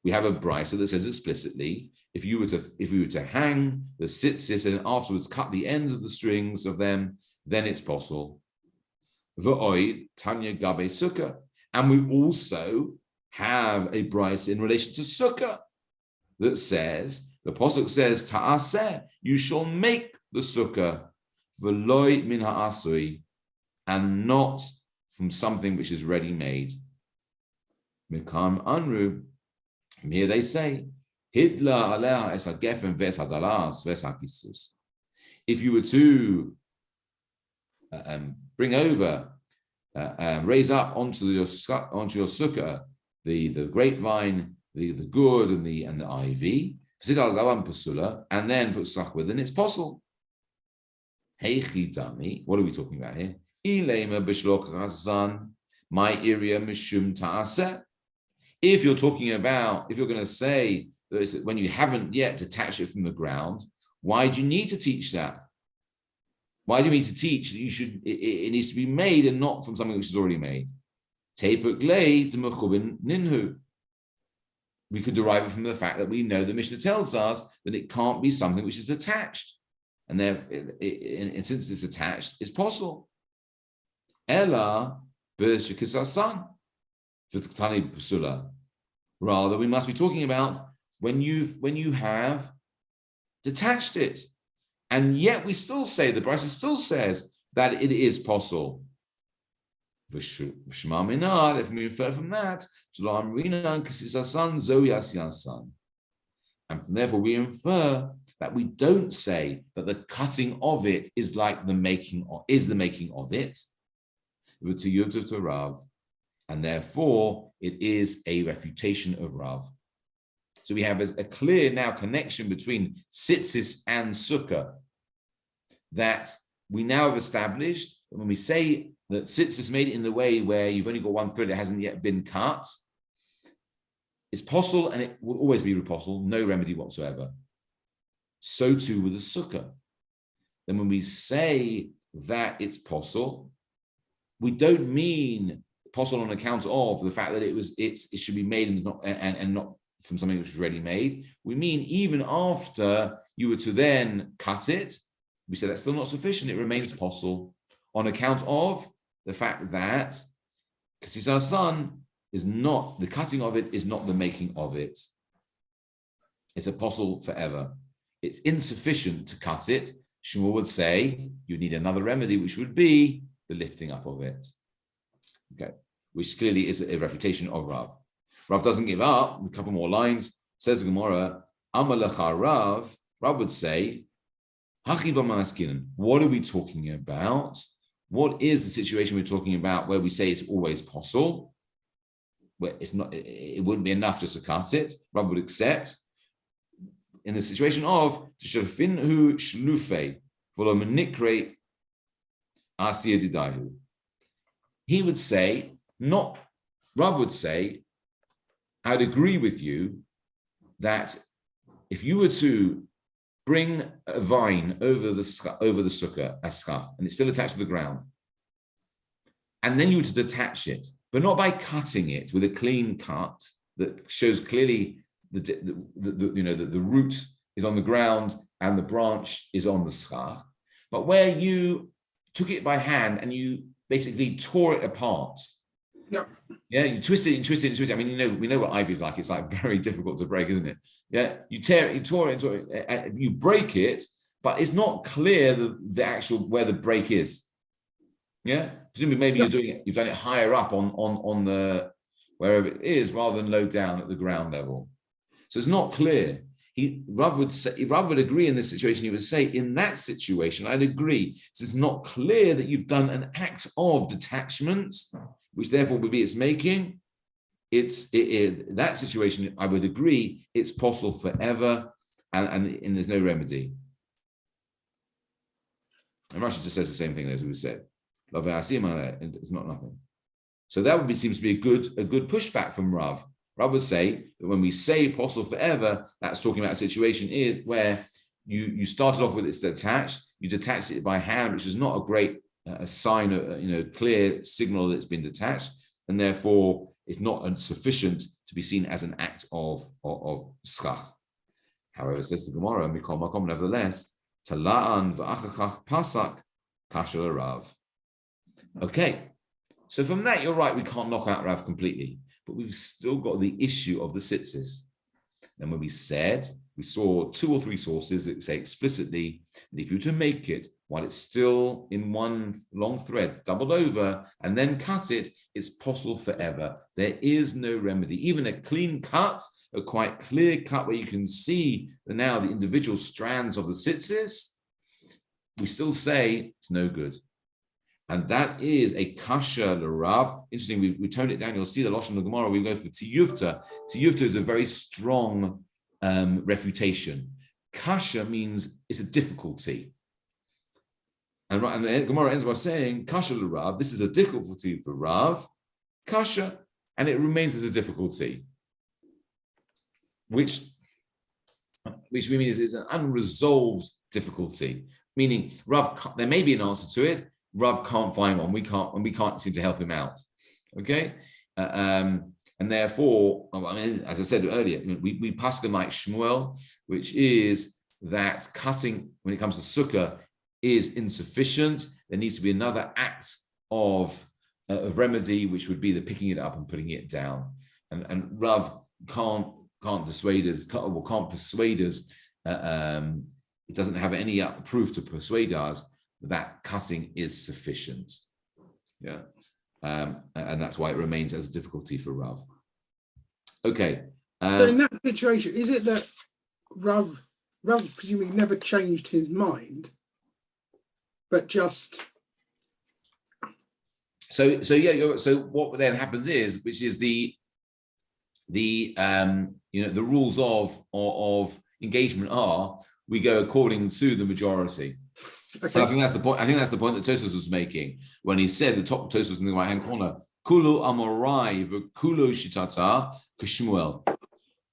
Speaker 1: We have a brisa that says explicitly, if we were to hang the tzitzis and afterwards cut the ends of the strings of them, then it's possible. V'oid tanya gabe sukkah, and we also have a brisa in relation to sukkah that says, the pasuk says, ta'aseh, you shall make the sukkah, v'loi min ha'asui, and not from something which is ready-made. Mikam anru, from here they say, hidla aleha es ha'gefen ves ha'dalas ves ha'kisus. If you were to bring over, raise up onto your sukkah, the grapevine, the good and the ivy, and then put schach with it, and it's possible. Hey chidami, what are we talking about here? My area mishum ta'aseh. If you're going to say that when you haven't yet detached it from the ground, why do you need to teach that? Why do you need to teach that it needs to be made and not from something which is already made? We could derive it from the fact that we know the Mishnah tells us that it can't be something which is attached. And since it's attached, it's possible. Ella b'shekisasan v'tkatani psula. Rather, we must be talking about when you have detached it. And yet we still say, the Brisa still says that it is possible. If we infer from that, and therefore we infer that we don't say that the cutting of it is like the making of it, and therefore it is a refutation of Rav. So we have a clear now connection between tzitzis and sukkah that we now have established. When we say that tzitzis made in the way where you've only got one thread, it hasn't yet been cut, it's possible and it will always be possible, no remedy whatsoever. So too with the sukkah. Then when we say that it's possible, we don't mean possible on account of the fact that it should be made and not from something which was ready made. We mean even after you were to then cut it, we say that's still not sufficient. It remains possible on account of the fact that Kasisar son is not, the cutting of it is not the making of it. It's a possible forever. It's insufficient to cut it. Shmuel would say you need another remedy, which would be the lifting up of it. Okay, which clearly is a refutation of Rav. Rav doesn't give up. A couple more lines. Says the Gemara, Amalecha Rav. Rav would say, what are we talking about? What is the situation we're talking about where we say it's always possible? Where it's not, it wouldn't be enough just to cut it. Rav would accept. In the situation of Tishafinhu Shlufe, Volomenikre Asiya Didahu. He would say, Rav would say, I'd agree with you that if you were to bring a vine over the sukkah, a schaf, and it's still attached to the ground, and then you were to detach it, but not by cutting it with a clean cut that shows clearly the root is on the ground and the branch is on the schach, but where you took it by hand and you basically tore it apart.
Speaker 2: Yeah.
Speaker 1: Yeah, you twist it and twist it and twist it. I mean, we know what ivy is like. It's like very difficult to break, isn't it? Yeah, you tear it, you tore it, and you break it, but it's not clear the actual where the break is. Yeah, presumably maybe you've done it higher up on the wherever it is rather than low down at the ground level. So it's not clear. Rav would agree in this situation. He would say, in that situation, I'd agree. So it's not clear that you've done an act of detachment, which therefore would be its making. In that situation, I would agree, it's possible forever, and there's no remedy. And Rashi just says the same thing as we said. It's not nothing. So that seems to be a good pushback from Rav. Rav would say that when we say possible forever, that's talking about a situation where you started off with it's detached, you detached it by hand, which is not a great a sign of clear signal that it's been detached, and therefore it's not sufficient to be seen as an act of schach. However, says the Gemara, Mikol Makom, nevertheless, Tala'an v'achachach pasak kashel Rav. Okay, so from that you're right, we can't knock out Rav completely. But we've still got the issue of the tzitzis. And when we saw 2 or 3 sources that say explicitly that if you were to make it while it's still in one long thread, doubled over, and then cut it, it's possible forever. There is no remedy. Even a clean cut, a quite clear cut where you can see the individual strands of the tzitzis, we still say it's no good. And that is a kasha l'Rav. Interesting, we toned it down. You'll see the Lashon of Gemara. We go for tiyuvta. Tiyuvta is a very strong refutation. Kasha means it's a difficulty. And the Gemara ends by saying, kasha l'Rav, this is a difficulty for Rav. Kasha, and it remains as a difficulty. Which we mean is an unresolved difficulty. Meaning, Rav, there may be an answer to it. Rav can't find one. We can't seem to help him out. Okay, and therefore, as I said earlier, we paskin like Shmuel, which is that cutting when it comes to sukkah is insufficient. There needs to be another act of remedy, which would be the picking it up and putting it down. And Rav can't dissuade us, can't persuade us. It doesn't have any proof to persuade us that cutting is sufficient. Yeah. And that's why it remains as a difficulty for Rav. Okay.
Speaker 2: So in that situation, is it that Rav presumably never changed his mind, but just...
Speaker 1: So what then happens is, which is the rules of engagement are, we go according to the majority. Okay. I think that's the point. I think that's the point that Tosfos was making when he said, the top Tosfos in the right hand corner, Kulu Amorai v'Kulu Shitata K'Shmuel.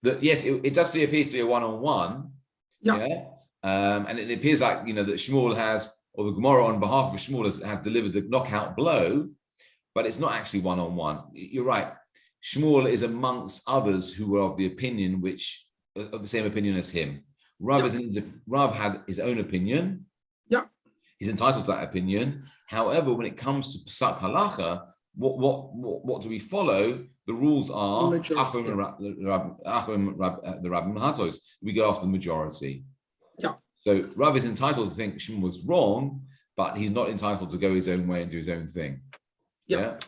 Speaker 1: That yes, it does appear to be a one-on-one. Yeah. And it appears like that Shmuel has, or the Gemara on behalf of Shmuel has delivered the knockout blow. but it's not actually one-on-one. You're right. Shmuel is amongst others who were of the opinion of the same opinion as him. Rav had his own opinion.
Speaker 2: Yeah.
Speaker 1: He's entitled to that opinion. However, when it comes to Psak Halacha, what do we follow? The rules are the Rabbim Hatos. We go after the majority.
Speaker 2: Yeah.
Speaker 1: So Rav is entitled to think Shmuel was wrong, but he's not entitled to go his own way and do his own thing. Yeah.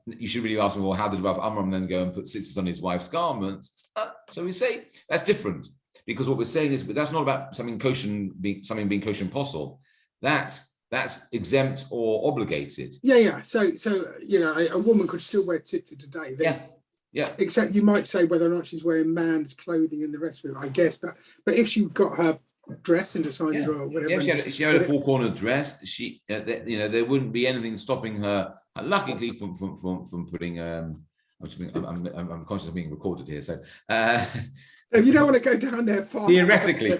Speaker 1: You should really ask him, well, how did Rav Amram then go and put tzitzis on his wife's garments? So we say that's different, because what we're saying is that's not about something being kosher and possible. That's exempt or obligated.
Speaker 2: Yeah. So a woman could still wear tzitzit today.
Speaker 1: Yeah.
Speaker 2: Except you might say whether or not she's wearing man's clothing and the rest of it, I guess. But if she got her dress and decided or whatever,
Speaker 1: if she had a four-cornered dress, there wouldn't be anything stopping her. Luckily, from putting. I'm conscious of being recorded here, so.
Speaker 2: If you don't want to go down there far.
Speaker 1: Theoretically,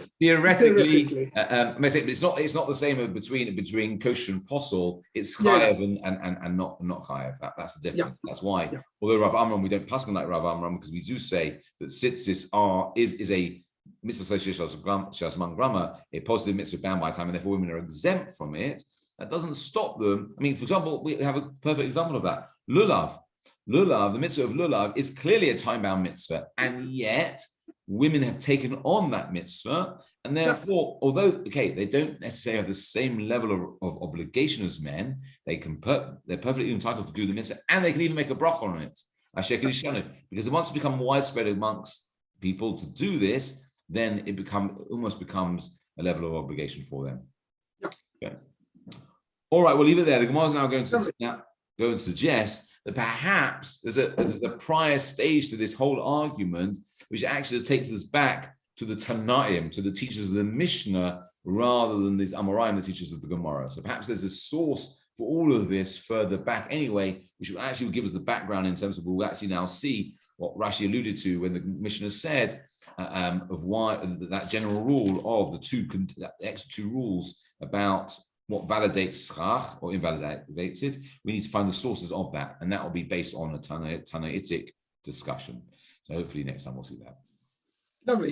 Speaker 1: I may say, but it's not the same between kosher and posel. It's chayav and not chayav. That's the difference. That's why. Although Rav Amram, we don't pass on like Rav Amram, because we do say that tzitzis is a mitzvah shasman grama, a positive mitzvah bound by time, and therefore women are exempt from it. That doesn't stop them. I mean, for example, we have a perfect example of that. Lulav, the mitzvah of lulav is clearly a time-bound mitzvah, and yet women have taken on that mitzvah, and therefore, although they don't necessarily have the same level of obligation as men, they're perfectly entitled to do the mitzvah, and they can even make a bracha on it, because once it becomes widespread amongst people to do this, then it almost becomes a level of obligation for them. Okay. All right, we'll leave it there. The Gemara is now going to suggest that perhaps there's a prior stage to this whole argument, which actually takes us back to the Tanaim, to the teachers of the Mishnah, rather than these Amoraim, the teachers of the Gemara. So perhaps there's a source for all of this further back anyway, which will actually give us the background in terms of we'll actually now see what Rashi alluded to when the Mishnah said of why that general rule of the extra two rules about what validates schach or invalidates it. We need to find the sources of that, and that will be based on a Tanaitic discussion. So hopefully next time we'll see that.
Speaker 2: Lovely.